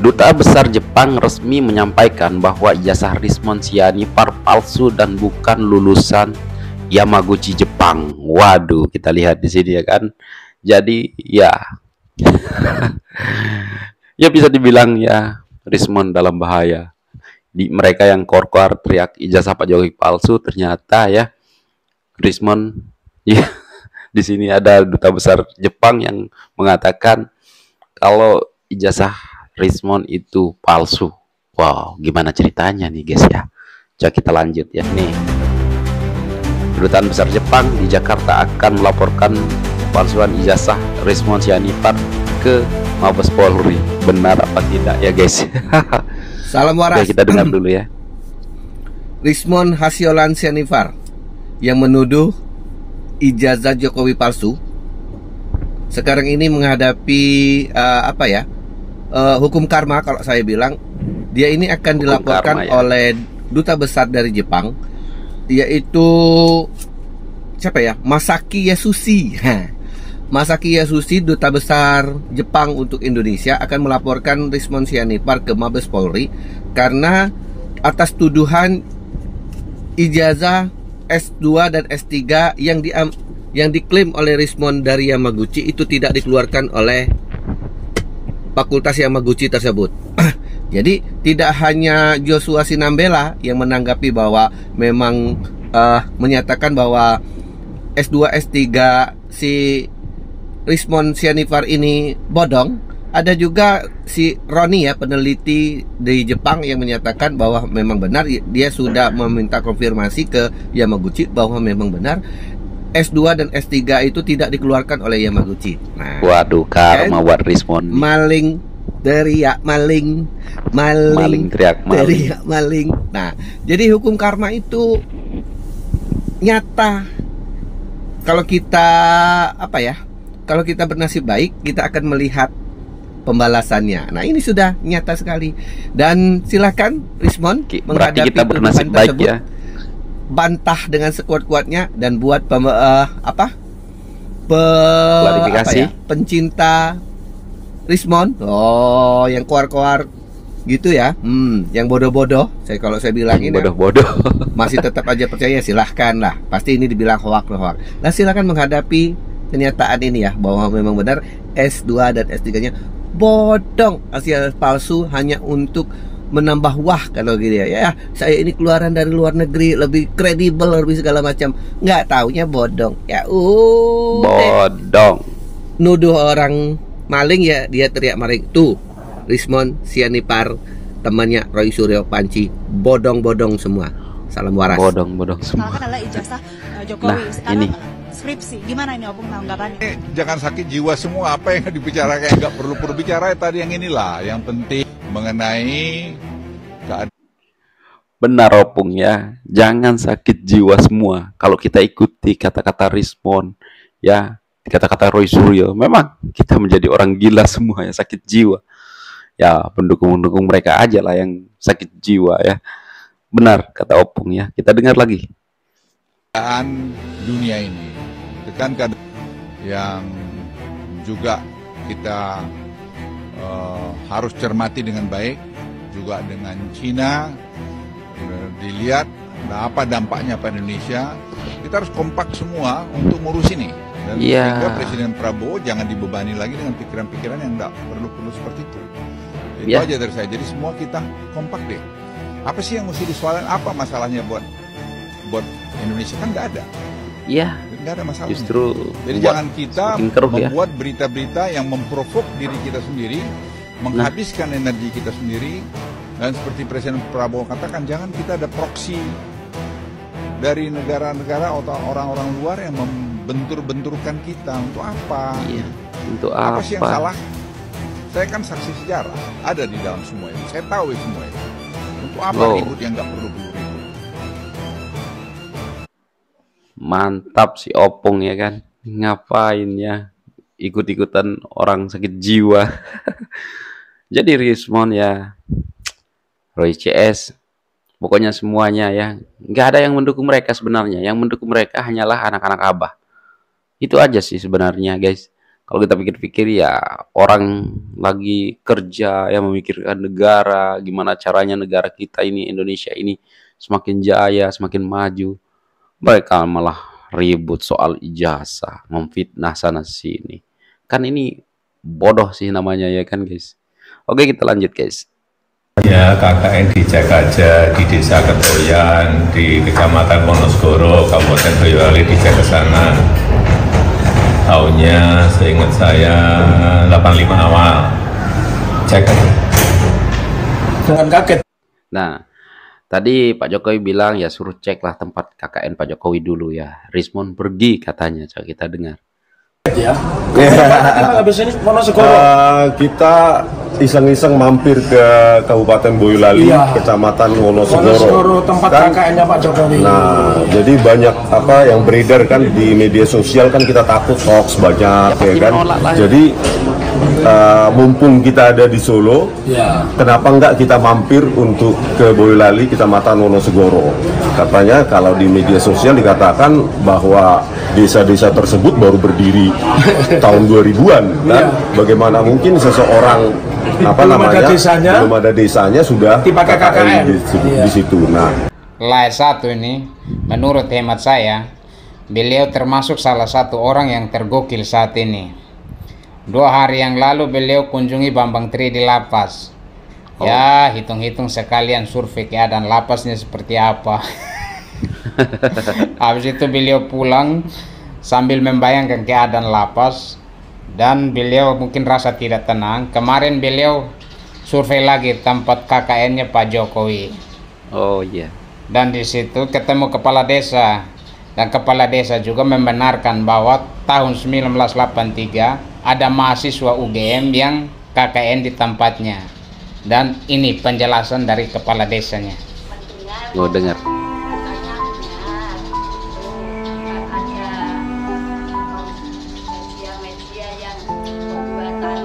Duta Besar Jepang resmi menyampaikan bahwa ijazah Rismon Sianipar palsu dan bukan lulusan Yamaguchi Jepang. Waduh, kita lihat di sini ya kan. Jadi ya, ya bisa dibilang ya Rismon dalam bahaya. Di mereka yang kor-kor teriak ijazah Pak Jokowi palsu, ternyata ya Rismon ya di sini ada duta besar Jepang yang mengatakan kalau ijazah Rismon itu palsu. Wow, gimana ceritanya nih guys ya? Coba kita lanjut ya nih. Kedutaan besar Jepang di Jakarta akan melaporkan palsuan ijazah Rismon Sianipar ke Mabes Polri. Benar apa tidak ya guys? Salam waras. Oke, kita dengar dulu ya. Rismon Hasiolan Sianipar yang menuduh ijazah Jokowi palsu sekarang ini menghadapi hukum karma. Kalau saya bilang, dia ini akan hukum dilaporkan karma, ya, oleh duta besar dari Jepang, yaitu siapa ya? Masaki Yasushi. Masaki Yasushi, duta besar Jepang untuk Indonesia, akan melaporkan Rismon Sianipar ke Mabes Polri karena atas tuduhan ijazah S2 dan S3 yang diklaim oleh Rismon dari Yamaguchi itu tidak dikeluarkan oleh Fakultas Yamaguchi tersebut. Jadi tidak hanya Joshua Sinambela yang menanggapi bahwa memang menyatakan bahwa S2 S3 si Rismon Sianipar ini bodong, ada juga si Roni ya, peneliti di Jepang, yang menyatakan bahwa memang benar. Dia sudah meminta konfirmasi ke Yamaguchi bahwa memang benar S2 dan S3 itu tidak dikeluarkan oleh Yamaguchi. Nah, waduh, karma buat Rismon. Maling teriak maling, maling teriak maling, teriak maling. Nah, jadi hukum karma itu nyata. Kalau kita kalau kita bernasib baik, kita akan melihat pembalasannya. Nah, ini sudah nyata sekali. Dan silakan Rismon menghadapi kita bernasib baik tersebut, ya. Bantah dengan sekuat-kuatnya dan buat pencinta Rismon. Oh, yang koar-koar gitu ya. Yang bodoh-bodoh. Kalau saya bilangin bodoh-bodoh masih tetap aja percaya, silahkan lah. Pasti ini dibilang hoak. Nah, silakan menghadapi kenyataan ini ya, bahwa memang benar S2 dan S3-nya bodong, hasil palsu hanya untuk menambah wah kalau gitu ya. Ya, saya ini keluaran dari luar negeri, lebih kredibel, lebih segala macam. Nggak taunya bodong. Ya, bodong. Nuduh orang maling ya, dia teriak maling. Tuh, Rismon Sianipar, temannya Roy Suryo Panci, bodong-bodong semua. Salam waras. Bodong-bodong semua. Kan adalah ijazah Jokowi. Nah, sekarang ini skripsi, gimana ini Opung tanggapannya? Jangan sakit jiwa semua, apa yang dibicarakan nggak perlu bicara tadi yang inilah, yang penting mengenai keadaan. Benar Opung ya, jangan sakit jiwa semua. Kalau kita ikuti kata-kata Rismon ya, kata-kata Roy Suryo, memang kita menjadi orang gila semua ya, sakit jiwa. Ya, pendukung-pendukung mereka aja lah yang sakit jiwa ya. Benar kata Opung ya. Kita dengar lagi. Keadaan dunia ini kan yang juga kita harus cermati dengan baik, juga dengan Cina. Dilihat apa dampaknya pada Indonesia. Kita harus kompak semua untuk ngurus ini. Dan sehingga Presiden Prabowo jangan dibebani lagi dengan pikiran-pikiran yang tidak perlu seperti itu. Itu aja dari saya. Jadi semua kita kompak deh. Apa sih yang mesti disoalkan? Apa masalahnya buat Indonesia? Kan nggak ada. Iya. Nggak ada masalah. Justru jadi jangan kita membuat berita-berita yang memprovok diri kita sendiri, menghabiskan energi kita sendiri, dan seperti Presiden Prabowo katakan, jangan kita ada proksi dari negara-negara atau orang-orang luar yang membentur-benturkan kita. Untuk apa? Iya. Untuk apa sih yang salah? Saya kan saksi sejarah, ada di dalam semua itu. Saya tahu semua itu. Untuk apa ribut yang nggak perlu ribut? Mantap si Opung ya kan, ngapain ya ikut-ikutan orang sakit jiwa. Jadi Rismon ya, Roy CS, pokoknya semuanya ya, nggak ada yang mendukung mereka sebenarnya. Yang mendukung mereka hanyalah anak-anak Abah. Itu aja sih sebenarnya guys. Kalau kita pikir-pikir ya, orang lagi kerja ya, memikirkan negara, gimana caranya negara kita ini, Indonesia ini semakin jaya, semakin maju. Mereka malah ribut soal ijazah, memfitnah sana sini. Kan ini bodoh sih namanya ya kan guys. Oke, kita lanjut guys. Ya, KKN dicek aja di Desa Ketoyan, di Kecamatan Wonosegoro, Kabupaten Boyolali, dicek ke sana. Tahunnya seingat saya 85 awal. Cek aja. Jangan kaget. Nah, tadi Pak Jokowi bilang ya suruh cek lah tempat KKN Pak Jokowi dulu ya. Rismon pergi katanya, coba kita dengar. Ya. Kita habis ini Wonosegoro. Kita iseng-iseng mampir ke Kabupaten Boyolali, Iya. Kecamatan Wonosegoro. Wonosegoro tempat Kan, KKN-nya Pak Jokowi. Nah, jadi banyak apa yang beredar kan di media sosial, kan kita takut hoax banyak ya kan. Jadi mumpung kita ada di Solo, Ya. kenapa enggak kita mampir untuk ke Boyolali, Kecamatan Wonosegoro. Katanya kalau di media sosial dikatakan bahwa desa-desa tersebut baru berdiri tahun 2000-an kan. Bagaimana mungkin seseorang Belum ada desanya sudah dipakai KKN. di situ. Nah, Lain satu ini, menurut hemat saya, beliau termasuk salah satu orang yang tergokil saat ini. 2 hari yang lalu beliau kunjungi Bambang Tri di lapas. Ya, hitung-hitung sekalian survei keadaan lapasnya seperti apa. Habis itu beliau pulang sambil membayangkan keadaan lapas, dan beliau mungkin rasa tidak tenang. Kemarin beliau survei lagi tempat KKN-nya Pak Jokowi. Oh iya. Dan di situ ketemu kepala desa, dan kepala desa juga membenarkan bahwa tahun 1983 ada mahasiswa UGM yang KKN di tempatnya. Dan ini penjelasan dari kepala desanya. Oh, dengar. Media yang pembuatan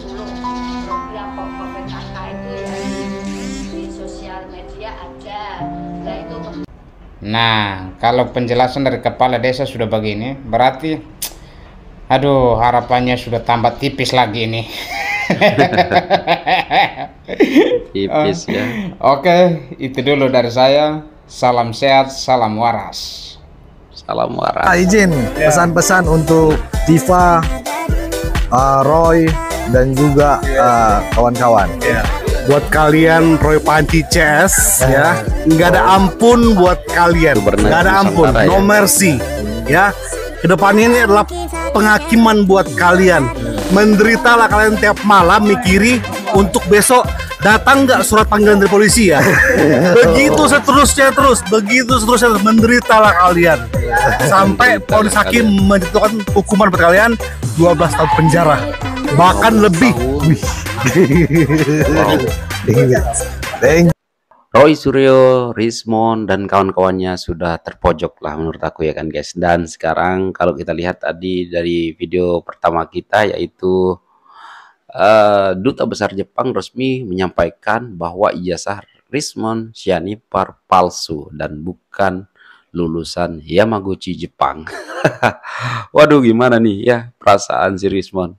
10 program pokok PKK itu ya di sosial media ada. Nah itu. Nah, kalau penjelasan dari kepala desa sudah begini, berarti aduh, harapannya sudah tambah tipis lagi ini. Tipis ya. Oke, itu dulu dari saya. Salam sehat, salam waras. Salam waras. Izin pesan-pesan untuk Tifa, Roy, dan juga kawan-kawan. Buat kalian Roy Panci CS ya, nggak ada ampun buat kalian, nggak ada ampun, no mercy ya. Kedepannya ini adalah penghakiman buat kalian. Menderitalah kalian tiap malam mikiri untuk besok datang nggak surat panggilan dari polisi ya. Begitu seterusnya terus, begitu seterusnya terus, menderitalah kalian sampai ponis hakim menjatuhkan hukuman buat kalian 12 tahun penjara, bahkan lebih. Roy Suryo, Rismon, dan kawan-kawannya sudah terpojok lah menurut aku ya kan guys. Dan sekarang kalau kita lihat tadi dari video pertama kita, yaitu Duta Besar Jepang resmi menyampaikan bahwa ijazah Rismon Sianipar palsu dan bukan lulusan Yamaguchi Jepang. Waduh, gimana nih ya perasaan si Rismon?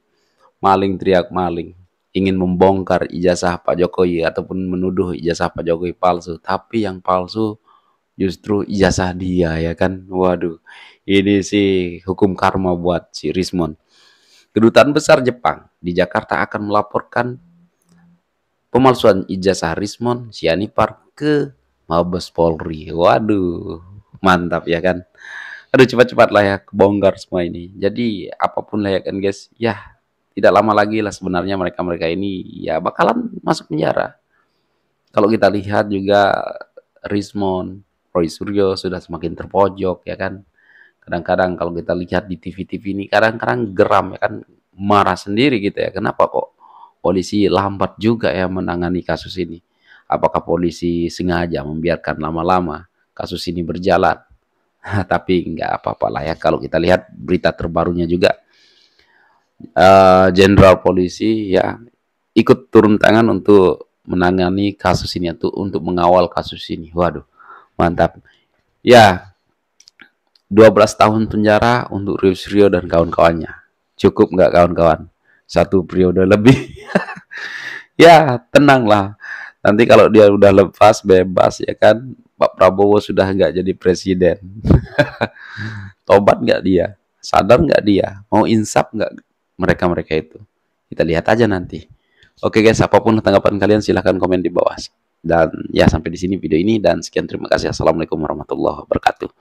Maling teriak maling, ingin membongkar ijazah Pak Jokowi ataupun menuduh ijazah Pak Jokowi palsu, tapi yang palsu justru ijazah dia ya kan. Waduh, ini sih hukum karma buat si Rismon. Kedutaan Besar Jepang di Jakarta akan melaporkan pemalsuan ijazah Rismon Sianipar ke Mabes Polri. Waduh, mantap ya kan. Aduh, cepat-cepat lah ya kebongkar semua ini. Jadi apapun lah ya kan guys, ya tidak lama lagi lah sebenarnya mereka-mereka ini ya bakalan masuk penjara. Kalau kita lihat juga Rismon, Roy Suryo sudah semakin terpojok ya kan. Kadang-kadang kalau kita lihat di TV-TV ini kadang-kadang geram ya kan, marah sendiri gitu ya. Kenapa kok polisi lambat juga ya menangani kasus ini? Apakah polisi sengaja membiarkan lama-lama kasus ini berjalan? Tapi nggak apa-apa lah ya. Kalau kita lihat berita terbarunya juga, Jenderal Polisi ya ikut turun tangan untuk menangani kasus ini, untuk mengawal kasus ini. Waduh, mantap. Ya, 12 tahun penjara untuk Roy Suryo dan kawan-kawannya. Cukup nggak kawan-kawan? 1 periode lebih. Ya, tenanglah. Nanti kalau dia udah lepas, bebas ya kan, Pak Prabowo sudah nggak jadi presiden. Tobat nggak dia? Sadar nggak dia? Mau insaf nggak mereka-mereka itu? Kita lihat aja nanti. Oke guys, apapun tanggapan kalian silahkan komen di bawah. Dan ya, sampai di sini video ini, dan sekian, terima kasih. Assalamualaikum warahmatullahi wabarakatuh.